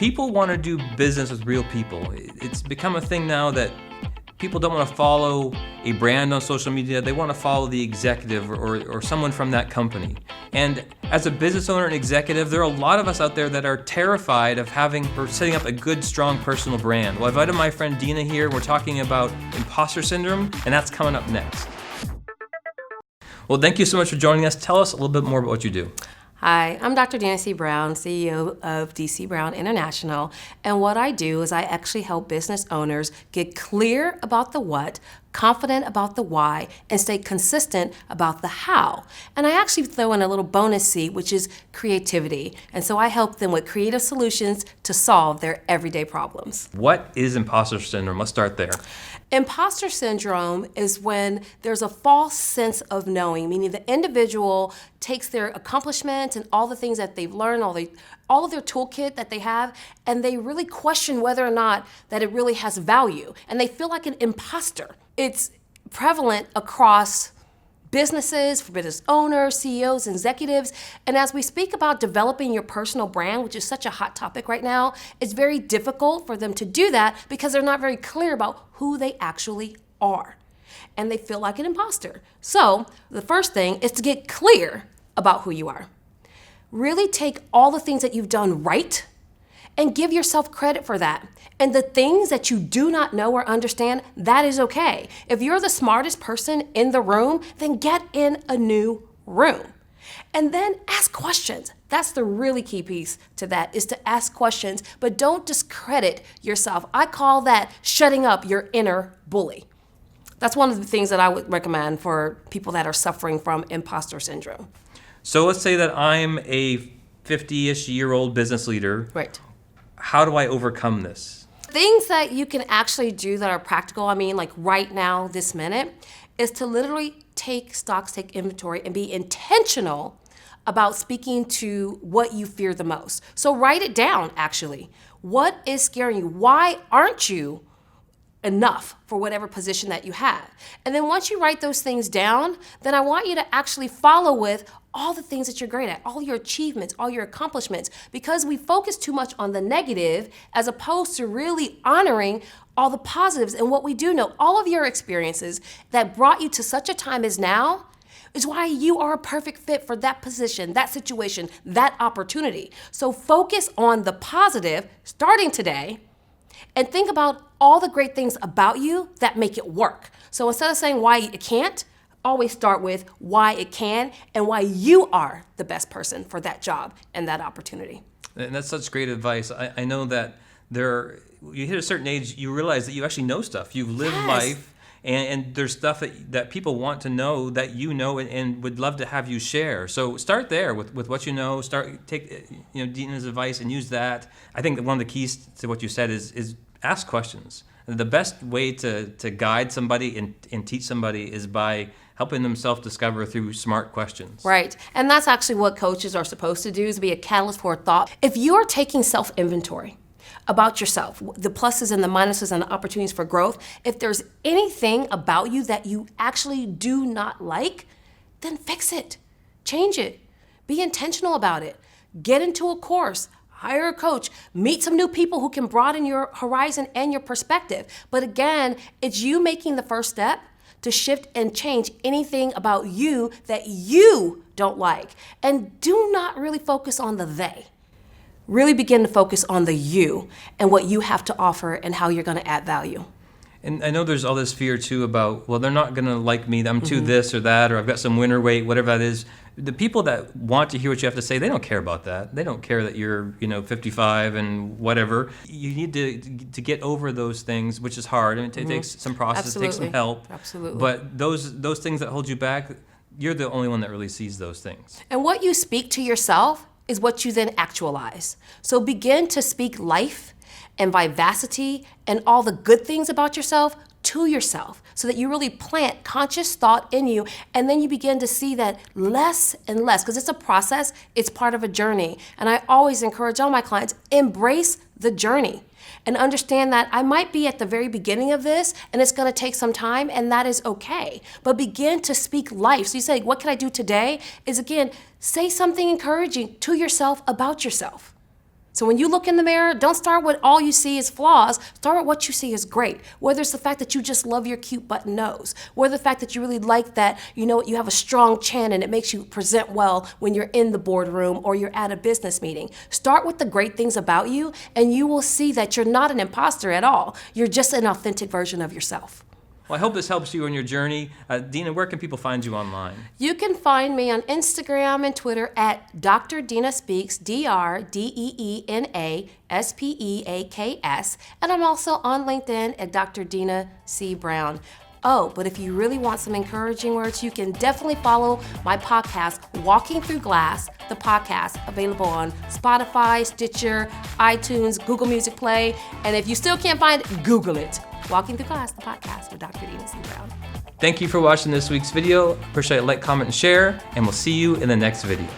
People want to do business with real people. It's become a thing now that people don't want to follow a brand on social media. They want to follow the executive or someone from that company. And as a business owner and executive, there are a lot of us out there that are terrified of having or setting up a good, strong personal brand. Well, I've invited my friend Deena here. We're talking about imposter syndrome, and that's coming up next. Well, thank you so much for joining us. Tell us a little bit more about what you do. Hi, I'm Dr. Deena C. Brown, CEO of DC Brown International, and what I do is I actually help business owners get clear about the what, confident about the why, and stay consistent about the how. And I actually throw in a little bonus C, which is creativity. And so I help them with creative solutions to solve their everyday problems. What is imposter syndrome? Let's start there. Imposter syndrome is when there's a false sense of knowing, meaning the individual takes their accomplishments and all the things that they've learned, all of their toolkit that they have, and they really question whether or not that it really has value. And they feel like an imposter. It's prevalent across businesses, for business owners, CEOs, executives. And as we speak about developing your personal brand, which is such a hot topic right now, it's very difficult for them to do that because they're not very clear about who they actually are. And they feel like an imposter. So the first thing is to get clear about who you are. Really take all the things that you've done right and give yourself credit for that. And the things that you do not know or understand, that is okay. If you're the smartest person in the room, then get in a new room. And then ask questions. That's the really key piece to that, is to ask questions, but don't discredit yourself. I call that shutting up your inner bully. That's one of the things that I would recommend for people that are suffering from imposter syndrome. So let's say that I'm a 50-ish year old business leader. Right. How do I overcome this? Things that you can actually do that are practical, like right now, this minute, is to literally take stocks, take inventory, and be intentional about speaking to what you fear the most. So write it down, actually. What is scaring you? Why aren't you enough for whatever position that you have? And then once you write those things down, then I want you to actually follow with all the things that you're great at, all your achievements, all your accomplishments, because we focus too much on the negative as opposed to really honoring all the positives. And what we do know, all of your experiences that brought you to such a time as now is why you are a perfect fit for that position, that situation, that opportunity. So focus on the positive starting today and think about all the great things about you that make it work. So instead of saying why it can't, always start with why it can and why you are the best person for that job and that opportunity. And that's such great advice. I know that you hit a certain age, you realize that you actually know stuff. You've lived life, and there's stuff that people want to know that you know and would love to have you share. So start there with what you know. Take Deena's advice and use that. I think that one of the keys to what you said is ask questions. The best way to guide somebody and teach somebody is by helping them self-discover through smart questions. Right, and that's actually what coaches are supposed to do, is be a catalyst for thought. If you're taking self-inventory about yourself, the pluses and the minuses and the opportunities for growth, if there's anything about you that you actually do not like, then fix it, change it, be intentional about it, get into a course, hire a coach, meet some new people who can broaden your horizon and your perspective. But again, it's you making the first step to shift and change anything about you that you don't like. And do not really focus on the they. Really begin to focus on the you and what you have to offer and how you're going to add value. And I know there's all this fear too about, well, they're not going to like me, I'm too this or that, or I've got some winter weight, whatever that is. The people that want to hear what you have to say, they don't care about that. They don't care that you're 55 and whatever. You need to get over those things, which is hard. I mean, it takes some process, it takes some help. Absolutely. But those things that hold you back, you're the only one that really sees those things. And what you speak to yourself is what you then actualize. So begin to speak life and vivacity and all the good things about yourself to yourself so that you really plant conscious thought in you, and then you begin to see that less and less, because it's a process, it's part of a journey. And I always encourage all my clients, embrace the journey and understand that I might be at the very beginning of this and it's going to take some time, and that is okay. But begin to speak life. So you say, what can I do today? Is again, say something encouraging to yourself about yourself. So when you look in the mirror, don't start with all you see is flaws. Start with what you see is great. Whether it's the fact that you just love your cute button nose, whether the fact that you really like that, you have a strong chin and it makes you present well when you're in the boardroom or you're at a business meeting. Start with the great things about you and you will see that you're not an imposter at all. You're just an authentic version of yourself. Well, I hope this helps you on your journey. Deena, where can people find you online? You can find me on Instagram and Twitter at Dr. Deena Speaks, DrDeenaSpeaks, and I'm also on LinkedIn at Dr. Deena C. Brown. Oh, but if you really want some encouraging words, you can definitely follow my podcast, Walking Through Glass, the podcast, available on Spotify, Stitcher, iTunes, Google Music Play, and if you still can't find it, Google it. Walking Through Glass, the podcast with Dr. Deena C. Brown. Thank you for watching this week's video. Appreciate it. Like, comment, and share, and we'll see you in the next video.